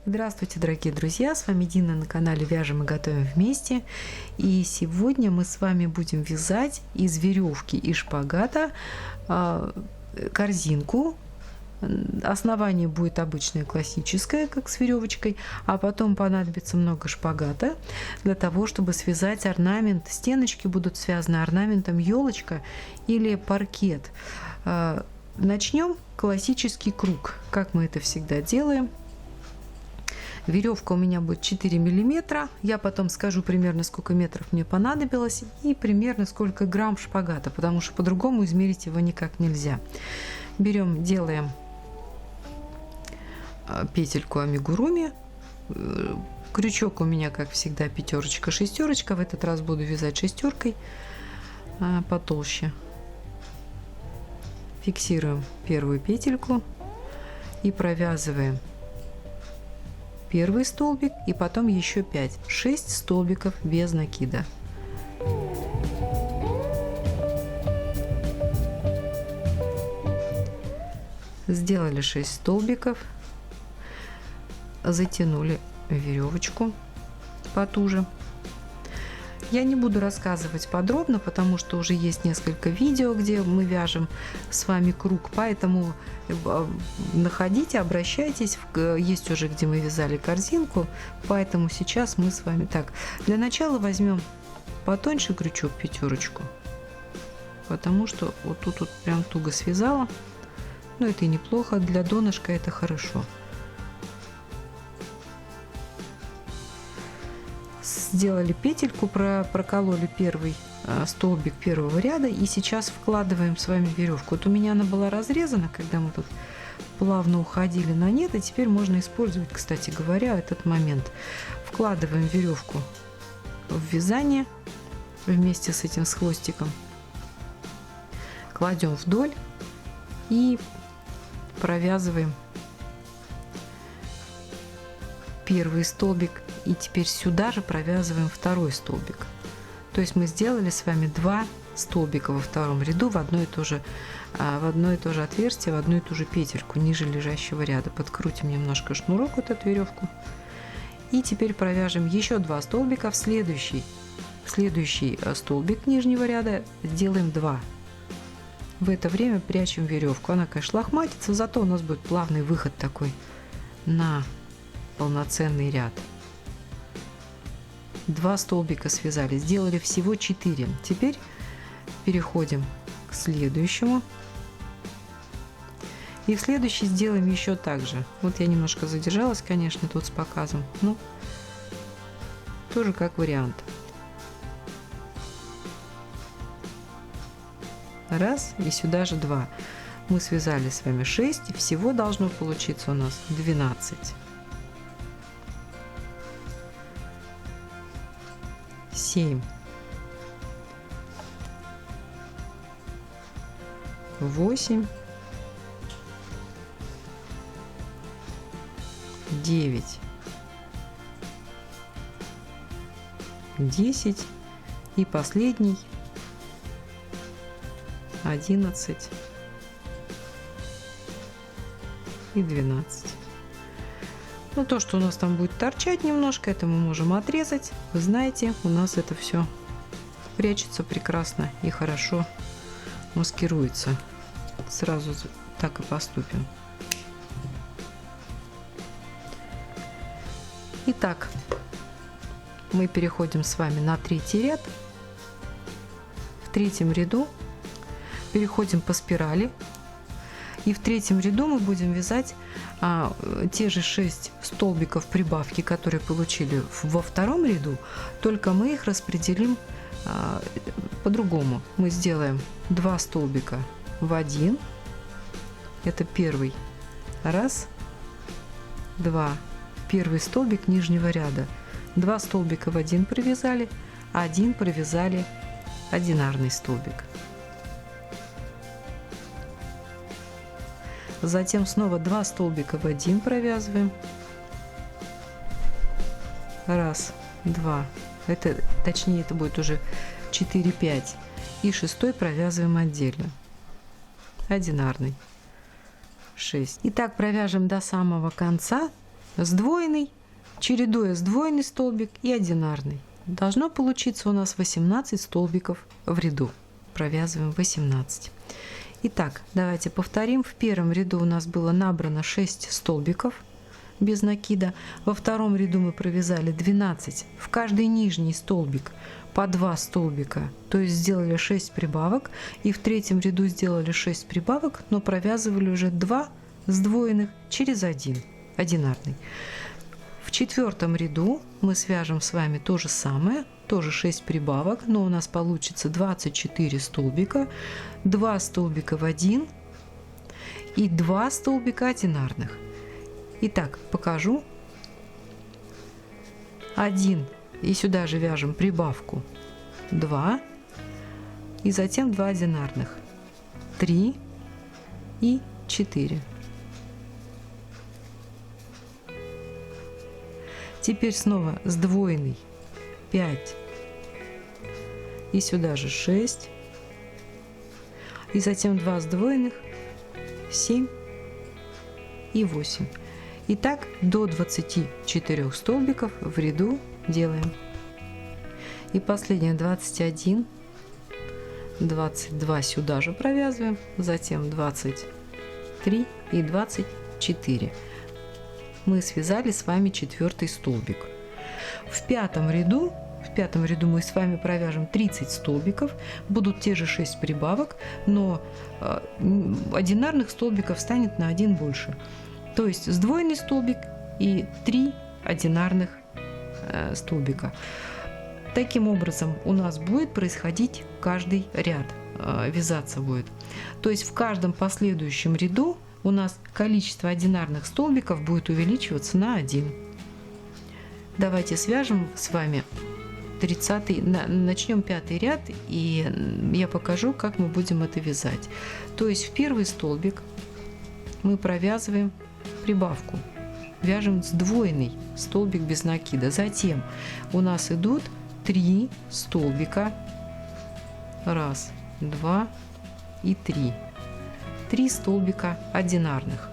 Здравствуйте, дорогие друзья! С вами Дина на канале Вяжем и готовим вместе. И сегодня мы с вами будем вязать из веревки и шпагата корзинку. Основание будет обычное классическое, как с веревочкой, а потом понадобится много шпагата для того, чтобы связать орнамент. Стеночки будут связаны орнаментом елочка или паркет. Начнем классический круг, как мы это всегда делаем. Веревка у меня будет 4 миллиметра. Я потом скажу примерно, сколько метров мне понадобилось и примерно сколько грамм шпагата, потому что по-другому измерить его никак нельзя. Берем, делаем петельку амигуруми. Крючок у меня, как всегда, пятерочка, шестерочка. В этот раз буду вязать шестеркой потолще. Фиксируем первую петельку и провязываем первый столбик и потом еще 6 столбиков без накида. Сделали 6 столбиков, затянули веревочку потуже. Я не буду рассказывать подробно, потому что уже есть несколько видео, где мы вяжем с вами круг, поэтому находите, обращайтесь, есть уже где мы вязали корзинку, поэтому сейчас мы с вами так. Для начала возьмем потоньше крючок, пятерочку, потому что вот тут вот прям туго связала, но это и неплохо, для донышка это хорошо. Сделали петельку, прокололи первый столбик первого ряда и сейчас вкладываем с вами веревку. Вот у меня она была разрезана, когда мы тут плавно уходили на нет, и теперь можно использовать, кстати говоря, этот момент. Вкладываем веревку в вязание вместе с этим, с хвостиком, кладем вдоль и провязываем первый столбик, и теперь сюда же провязываем второй столбик. То есть мы сделали с вами 2 столбика во втором ряду в одно и то же отверстие, в одну и ту же петельку ниже лежащего ряда. Подкрутим немножко шнурок, вот эту веревку, и теперь провяжем еще 2 столбика в следующий столбик нижнего ряда, сделаем 2. В это время прячем веревку. Она, конечно, лохматится, зато у нас будет плавный выход такой на полноценный ряд. 2 столбика связали, сделали всего 4. Теперь переходим к следующему. И в следующий сделаем еще так же. Вот я немножко задержалась, конечно, тут с показом, но тоже как вариант. Раз, и сюда же 2. Мы связали с вами 6, и всего должно получиться у нас 12. 7, 8, 9, 10 и последний 11 и 12. Ну, то, что у нас там будет торчать немножко, это мы можем отрезать. Вы знаете, у нас это все прячется прекрасно и хорошо маскируется. Сразу так и поступим. Итак, мы переходим с вами на 3-й ряд. В 3-м ряду переходим по спирали. И в 3-м ряду мы будем вязать те же 6 столбиков прибавки, которые получили во 2-м ряду, только мы их распределим по-другому. Мы сделаем 2 столбика в 1. Это первый. Раз, 2. Первый столбик нижнего ряда. 2 столбика в 1 провязали, 1 провязали одинарный столбик. Затем снова 2 столбика в 1 провязываем. Раз, 2. Точнее, это будет уже 4, 5. И 6 провязываем отдельно. Одинарный. 6. Итак, провяжем до самого конца сдвоенный, чередуя сдвоенный столбик и одинарный. Должно получиться у нас 18 столбиков в ряду. Провязываем 18. Итак, давайте повторим. В первом ряду у нас было набрано 6 столбиков без накида. Во втором ряду мы провязали 12. В каждый нижний столбик по 2 столбика, то есть сделали 6 прибавок. И в третьем ряду сделали 6 прибавок, но провязывали уже 2 сдвоенных через один, одинарный. В четвертом ряду мы свяжем с вами то же самое, тоже 6 прибавок, но у нас получится 24 столбика, 2 столбика в один и 2 столбика одинарных. Итак, покажу. 1, и сюда же вяжем прибавку 2, и затем 2 одинарных, 3 и 4. Теперь снова сдвоенный 5, и сюда же 6, и затем 2 сдвоенных 7 и 8. Итак, до 24 столбиков в ряду делаем. И последнее 21, 22 сюда же провязываем, затем 23 и 24. Мы связали с вами 4 столбик. В пятом ряду мы с вами провяжем 30 столбиков, будут те же 6 прибавок, но одинарных столбиков станет на 1 больше. То есть сдвоенный столбик и 3 одинарных столбика. Таким образом у нас будет происходить каждый ряд, вязаться будет. То есть в каждом последующем ряду у нас количество одинарных столбиков будет увеличиваться на 1. Давайте свяжем с вами 30, начнем 5 ряд, и я покажу, как мы будем это вязать. То есть в первый столбик мы провязываем прибавку, вяжем сдвоенный столбик без накида. Затем у нас идут 3 столбика, 1, 2 и 3. 3 столбика одинарных.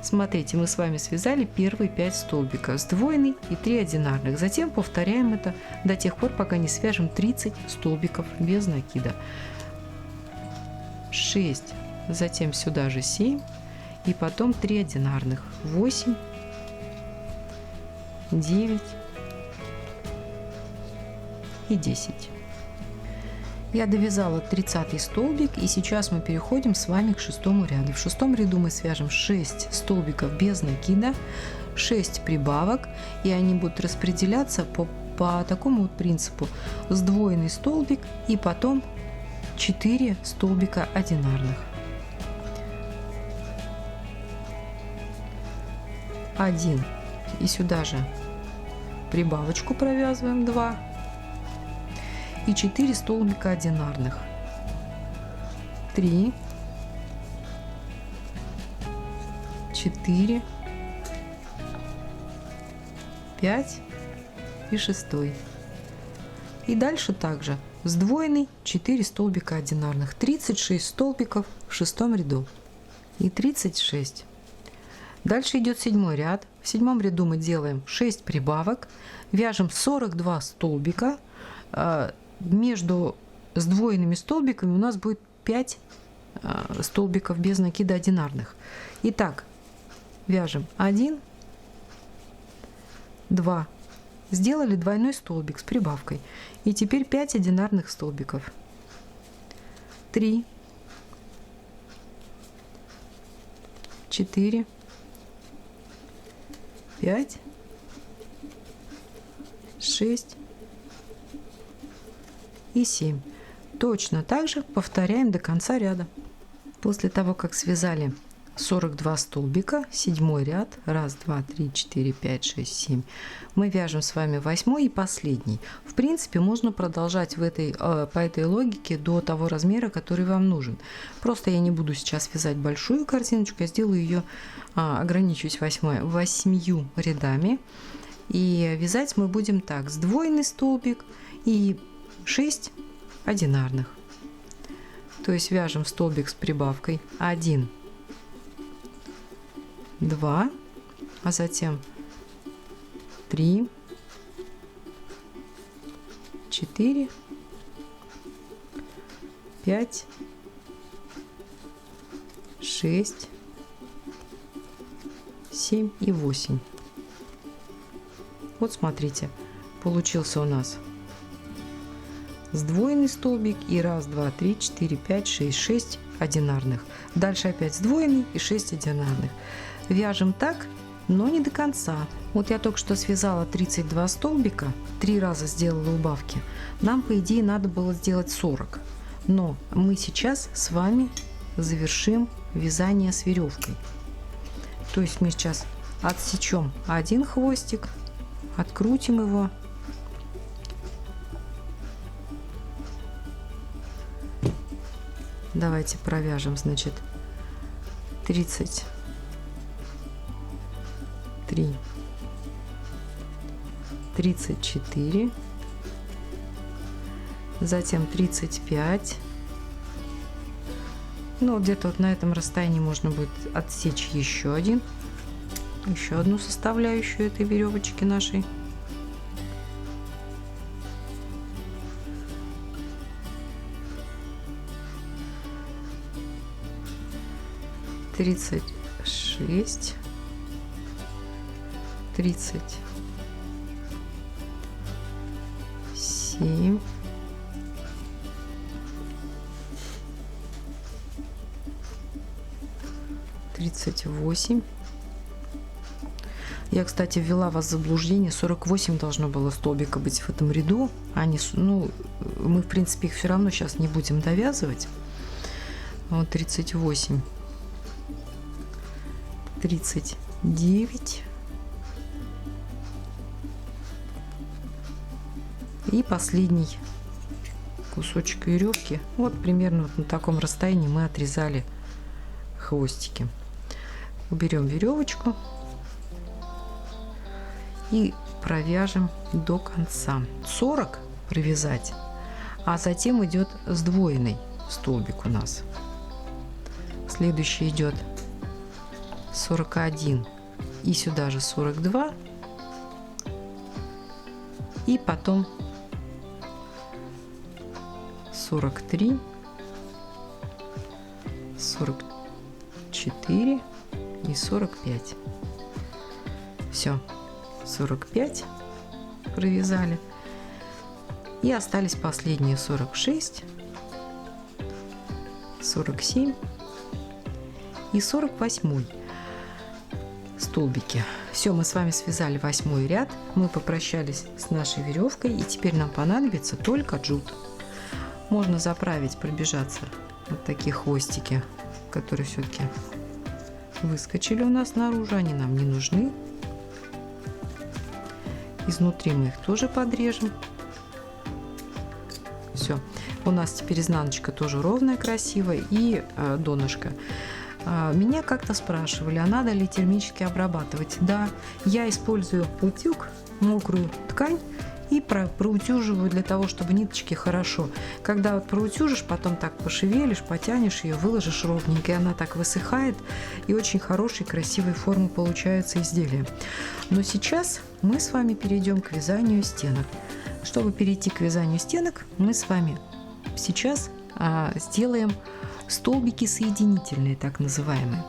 Смотрите, мы с вами связали первые 5 столбиков, сдвоенный и 3 одинарных. Затем повторяем это до тех пор, пока не свяжем 30 столбиков без накида. 6, затем сюда же 7 и потом 3 одинарных. 8, 9 и 10. Я довязала 30 столбик, и сейчас мы переходим с вами к 6 ряду. В 6 ряду мы свяжем 6 столбиков без накида, 6 прибавок, и они будут распределяться по такому вот принципу: сдвоенный столбик и потом 4 столбика одинарных. 1, и сюда же прибавочку провязываем 2 и 4 столбика одинарных, 3, 4, 5 и 6. И дальше также сдвоенный 4 столбика одинарных, 36 столбиков в 6 ряду и 36. Дальше идет 7 ряд. В 7 ряду мы делаем 6 прибавок, вяжем 42 столбика. Между сдвоенными столбиками у нас будет 5 столбиков без накида одинарных. Итак, вяжем 1, 2, сделали двойной столбик с прибавкой, и теперь 5 одинарных столбиков, 3, 4, 5, 6 и 7. Точно так же повторяем до конца ряда. После того, как связали 42 столбика, 7 ряд, 1, 2, 3, 4, 5, 6, 7, мы вяжем с вами 8 и последний. В принципе, можно продолжать по этой логике до того размера, который вам нужен. Просто я не буду сейчас вязать большую картиночку, я сделаю ее, ограничусь 8 рядами. И вязать мы будем так: сдвоенный столбик и 6 одинарных. То есть вяжем столбик с прибавкой 1, 2, а затем 3, 4, 5, 6, 7 и 8. Вот смотрите, получился у нас сдвоенный столбик и 1, 2, 3, 4, 5, 6, 6 одинарных. Дальше опять сдвоенный и 6 одинарных. Вяжем так, но не до конца. Вот я только что связала 32 столбика, 3 раза сделала убавки. Нам, по идее, надо было сделать 40. Но мы сейчас с вами завершим вязание с веревкой. То есть мы сейчас отсечем один хвостик, открутим его. Давайте провяжем, значит, 33, 34, затем 35. Ну, где-то вот на этом расстоянии можно будет отсечь еще одну составляющую этой веревочки нашей. Тридцать 37, 38. Я, кстати, ввела вас в заблуждение. 48 должно было столбика быть в этом ряду. Они, ну, мы, в принципе, их все равно сейчас не будем довязывать. Вот 38, 39. И последний кусочек веревки. Вот примерно вот на таком расстоянии мы отрезали хвостики. Уберем веревочку и провяжем до конца. 40 провязать, а затем идет сдвоенный столбик у нас. Следующий идет 41 и сюда же 42, и потом 43, 44 и 45. Все, 45 провязали, и остались последние 46, 47 и 48 столбики. Все, мы с вами связали 8 ряд, мы попрощались с нашей веревкой, и теперь нам понадобится только джут. Можно заправить, пробежаться вот такие хвостики, которые все-таки выскочили у нас наружу, они нам не нужны. Изнутри мы их тоже подрежем. Все, у нас теперь изнаночка тоже ровная, красивая, и донышко. Меня как-то спрашивали, а надо ли термически обрабатывать. Да, я использую утюг, мокрую ткань, и проутюживаю для того, чтобы ниточки хорошо. Когда вот проутюжишь, потом так пошевелишь, потянешь ее, выложишь ровненько, и она так высыхает, и очень хорошей, красивой формы получается изделие. Но сейчас мы с вами перейдем к вязанию стенок. Чтобы перейти к вязанию стенок, мы с вами сейчас сделаем столбики соединительные, так называемые.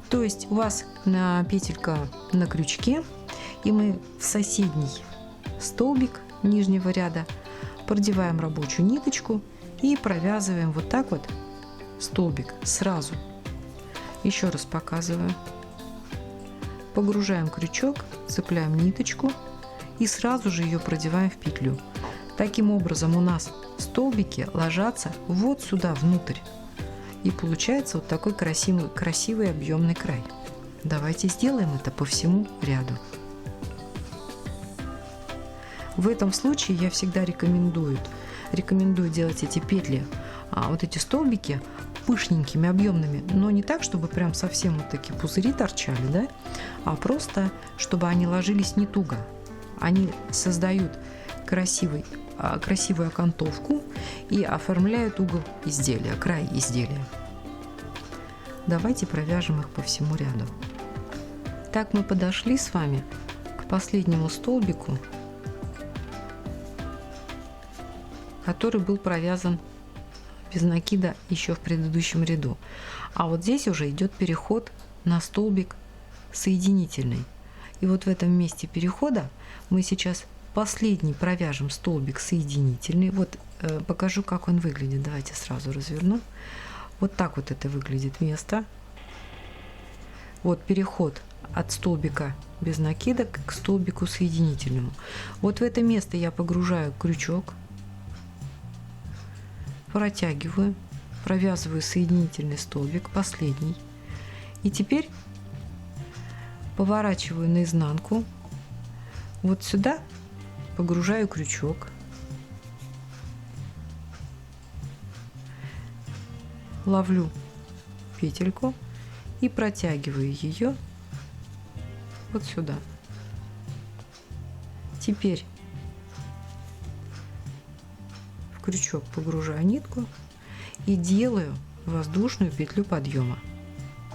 То есть у вас петелька на крючке, и мы в соседний столбик нижнего ряда продеваем рабочую ниточку и провязываем вот так вот столбик сразу. Еще раз показываю. Погружаем крючок, цепляем ниточку и сразу же ее продеваем в петлю. Таким образом у нас столбики ложатся вот сюда внутрь, и получается вот такой красивый объемный край. Давайте сделаем это по всему ряду. В этом случае я всегда рекомендую делать эти петли, вот эти столбики пышненькими, объемными, но не так, чтобы прям совсем вот такие пузыри торчали, да, а просто, чтобы они ложились не туго. Они создают красивую окантовку и оформляют угол изделия, край изделия. Давайте провяжем их по всему ряду. Так мы подошли с вами к последнему столбику, который был провязан без накида еще в предыдущем ряду. А вот здесь уже идет переход на столбик соединительный. И вот в этом месте перехода мы сейчас последний провяжем столбик соединительный. Вот покажу, как он выглядит. Давайте сразу разверну. Вот так вот это выглядит место. Вот переход от столбика без накида к столбику соединительному. Вот в это место я погружаю крючок, протягиваю, провязываю соединительный столбик, последний. И теперь поворачиваю наизнанку. Вот сюда погружаю крючок. Ловлю петельку и протягиваю ее вот сюда. Теперь в крючок погружаю нитку и делаю воздушную петлю подъема.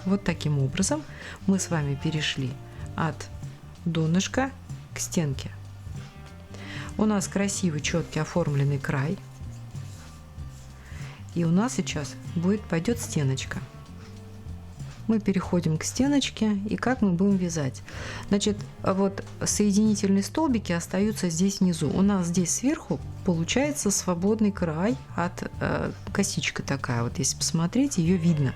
Вот таким образом мы с вами перешли от донышка к стенке. У нас красивый, четкий, оформленный край. И у нас сейчас пойдет стеночка. Мы переходим к стеночке, и как мы будем вязать. Значит, вот соединительные столбики остаются здесь внизу. У нас здесь сверху получается свободный край от косичка такая. Вот если посмотреть, ее видно.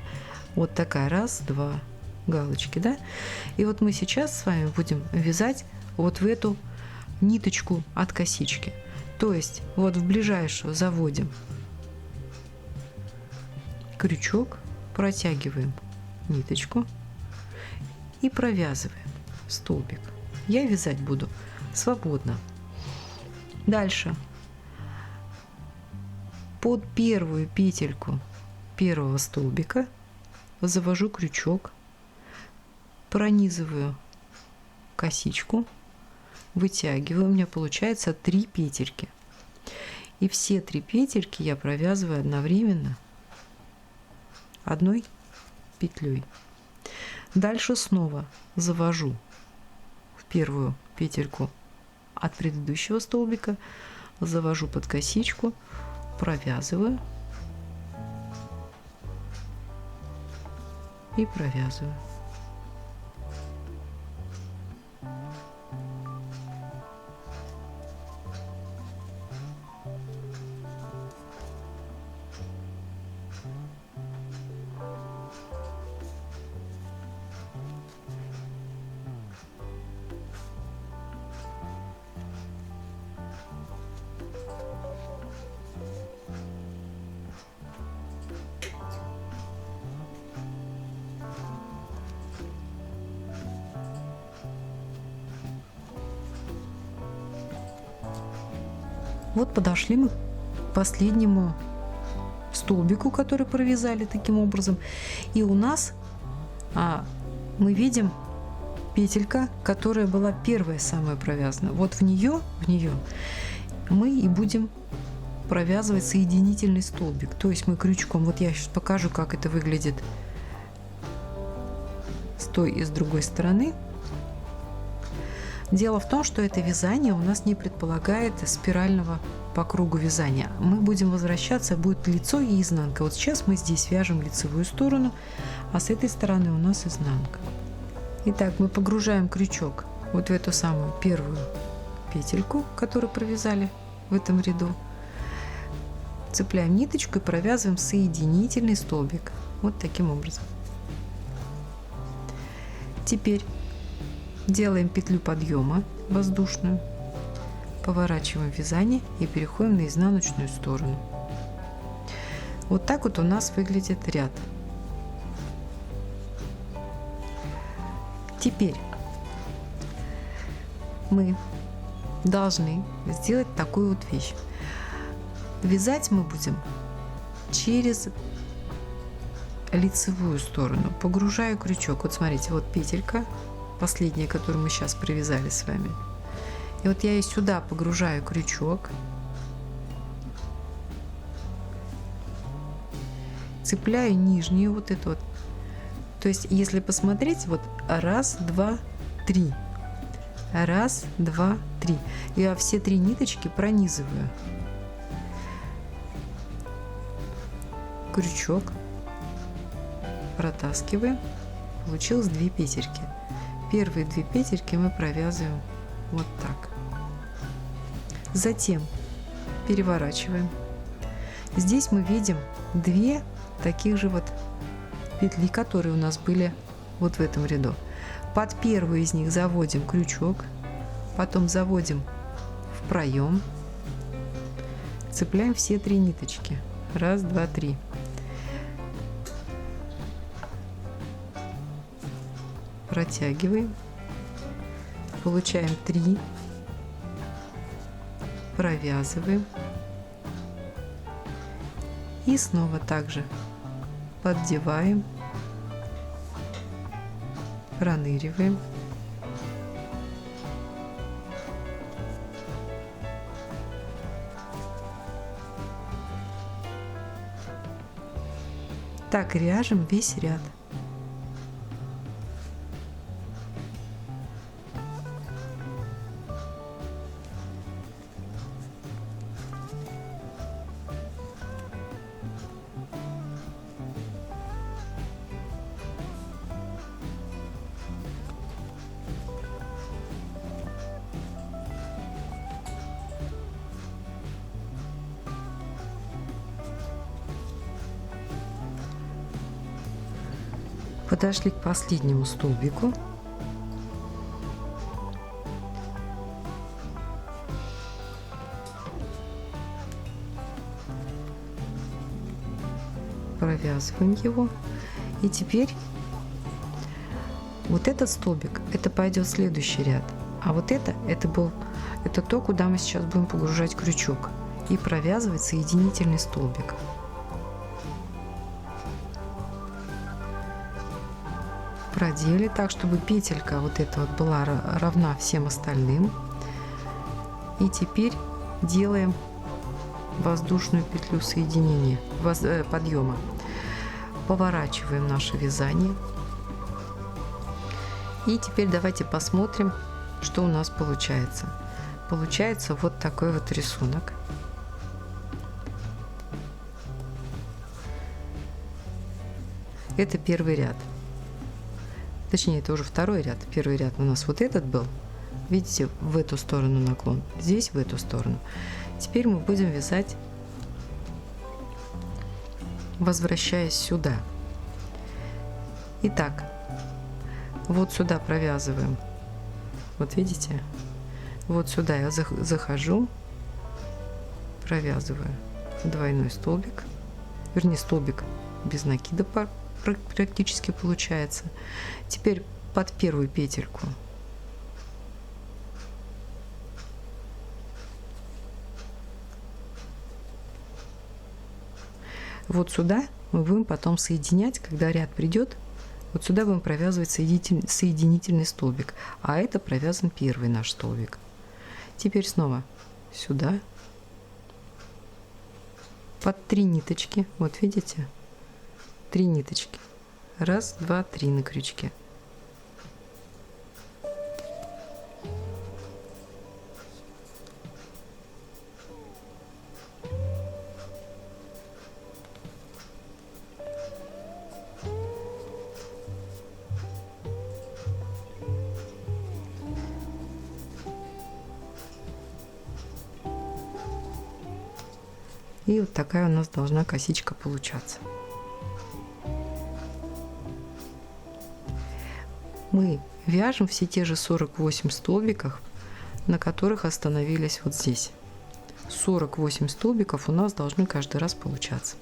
Вот такая, раз, два галочки, да? И вот мы сейчас с вами будем вязать вот в эту ниточку от косички. То есть вот в ближайшую заводим крючок, протягиваем ниточку и провязываем столбик. Я вязать буду свободно. Дальше под первую петельку первого столбика завожу крючок, пронизываю косичку, вытягиваю, у меня получается 3 петельки. И все 3 петельки я провязываю одновременно одной петлей. Дальше снова завожу в первую петельку от предыдущего столбика, завожу под косичку, провязываю и провязываю. Вот подошли мы к последнему столбику, который провязали таким образом. И у нас мы видим петелька, которая была первая самая провязана. Вот в нее мы и будем провязывать соединительный столбик. То есть мы крючком, вот я сейчас покажу, как это выглядит с той и с другой стороны. Дело в том, что это вязание у нас не предполагает спирального по кругу вязания. Мы будем возвращаться, будет лицо и изнанка. Вот сейчас мы здесь вяжем лицевую сторону, а с этой стороны у нас изнанка. Итак, мы погружаем крючок вот в эту самую первую петельку, которую провязали в этом ряду. Цепляем ниточку и провязываем соединительный столбик. Вот таким образом. Теперь делаем петлю подъема воздушную, поворачиваем вязание и переходим на изнаночную сторону. Вот так вот у нас выглядит ряд. Теперь мы должны сделать такую вот вещь. Вязать мы будем через лицевую сторону. Погружаю крючок. Вот смотрите, вот петелька последняя, которую мы сейчас привязали с вами. И вот я и сюда погружаю крючок, цепляю нижнюю вот эту вот. То есть, если посмотреть, вот раз, два, три. Раз, два, три. Я все 3 ниточки пронизываю. Крючок. Протаскиваем. Получилось 2 петельки. Первые 2 петельки мы провязываем вот так. Затем переворачиваем. Здесь мы видим 2 таких же вот петли, которые у нас были вот в этом ряду. Под первую из них заводим крючок, потом заводим в проем, цепляем все 3 ниточки. Раз, два, 3. Протягиваем, получаем 3, провязываем и снова также поддеваем, проныриваем, так ряжем весь ряд. Подошли к последнему столбику. Провязываем его. И теперь вот этот столбик, это пойдет в следующий ряд. А вот это то, куда мы сейчас будем погружать крючок и провязывать соединительный столбик. Продели так, чтобы петелька вот эта вот была равна всем остальным. И теперь делаем воздушную петлю соединения, подъема. Поворачиваем наше вязание. И теперь давайте посмотрим, что у нас получается. Получается вот такой вот рисунок. Это первый ряд. Точнее, это уже второй ряд. Первый ряд у нас вот этот был. Видите, в эту сторону наклон. Здесь в эту сторону. Теперь мы будем вязать, возвращаясь сюда. Итак, вот сюда провязываем. Вот видите? Вот сюда я захожу, провязываю двойной столбик. Вернее, столбик без накида практически получается. Теперь под первую петельку вот сюда мы будем потом соединять, когда ряд придет, вот сюда будем провязывать соединительный столбик, а это провязан первый наш столбик. Теперь снова сюда под 3 ниточки, вот видите, 3 ниточки. Раз, два, 3 на крючке. И вот такая у нас должна косичка получаться. Мы вяжем все те же 48 столбиков, на которых остановились вот здесь. 48 столбиков у нас должны каждый раз получаться.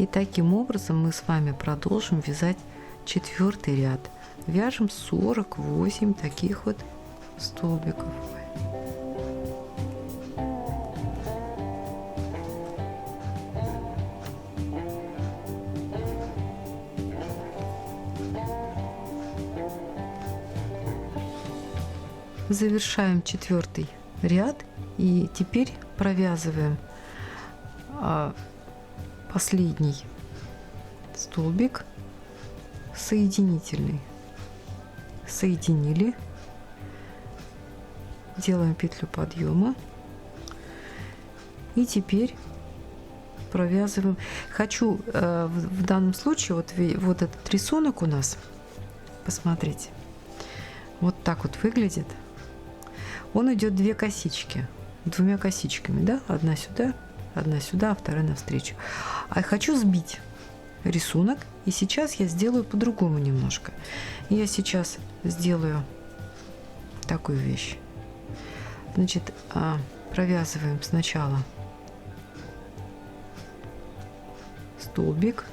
И таким образом мы с вами продолжим вязать 4-й ряд. Вяжем 48 таких вот столбиков. Завершаем 4-й ряд и теперь провязываем последний столбик соединительный. Соединили, делаем петлю подъема и теперь провязываем. Хочу в данном случае вот этот рисунок у нас, посмотрите, вот так вот выглядит. Он идет 2 косички, 2 косичками, да, одна сюда, а вторая навстречу. А я хочу сбить рисунок, и сейчас я сделаю по-другому немножко. Я сейчас сделаю такую вещь. Значит, провязываем сначала столбик,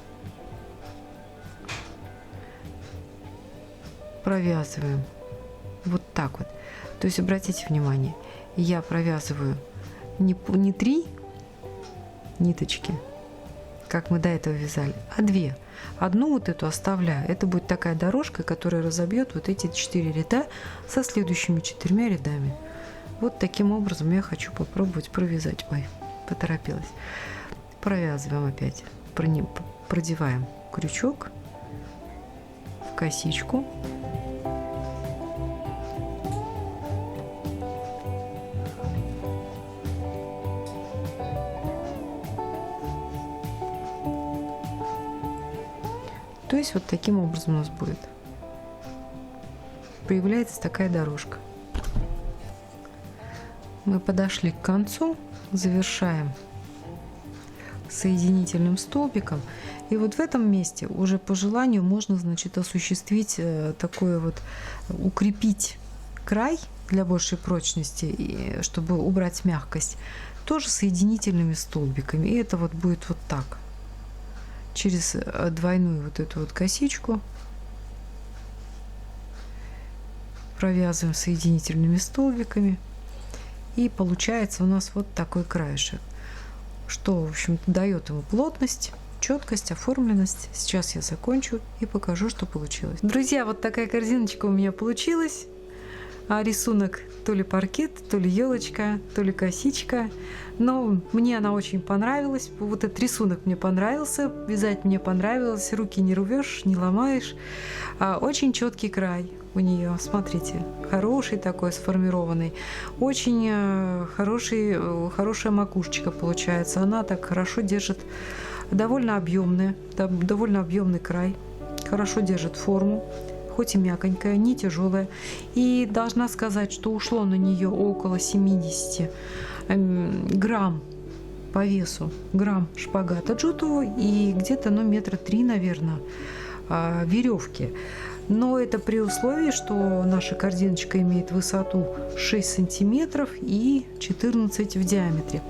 провязываем вот так вот. То есть обратите внимание, я провязываю не 3 ниточки, как мы до этого вязали, а 2. Одну вот эту оставляю. Это будет такая дорожка, которая разобьет вот эти 4 ряда со следующими 4 рядами. Вот таким образом я хочу попробовать провязать. Ой, поторопилась. Провязываем опять, продеваем крючок в косичку. То есть вот таким образом у нас будет. Появляется такая дорожка. Мы подошли к концу, завершаем соединительным столбиком. И вот в этом месте уже по желанию можно, значит, осуществить такое вот, укрепить край для большей прочности, и чтобы убрать мягкость, тоже соединительными столбиками. И это вот будет вот так. Через двойную вот эту вот косичку провязываем соединительными столбиками, и получается у нас вот такой краешек, что, в общем-то, дает ему плотность, четкость, оформленность. Сейчас я закончу и покажу, что получилось. Друзья, вот такая корзиночка у меня получилась. А рисунок то ли паркет, то ли елочка, то ли косичка. Но мне она очень понравилась. Вот этот рисунок мне понравился, вязать мне понравилось. Руки не рвешь, не ломаешь. Очень четкий край у нее. Смотрите, хороший такой, сформированный. Очень хорошая макушечка получается. Она так хорошо держит, довольно объемная, довольно объемный край. Хорошо держит форму. Хоть и мягонькая, не тяжелая. И должна сказать, что ушло на нее около 70 грамм по весу, грамм шпагата джутового и где-то, ну, 3 метра, наверное, веревки. Но это при условии, что наша корзиночка имеет высоту 6 сантиметров и 14 в диаметре.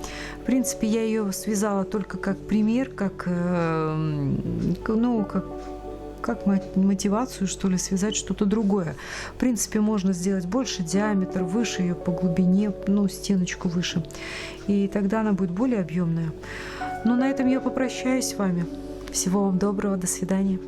В принципе, я ее связала только как пример, как мотивацию, что ли, связать что-то другое. В принципе, можно сделать больше диаметр, выше ее по глубине, ну, стеночку выше. И тогда она будет более объемная. Но на этом я попрощаюсь с вами. Всего вам доброго, до свидания.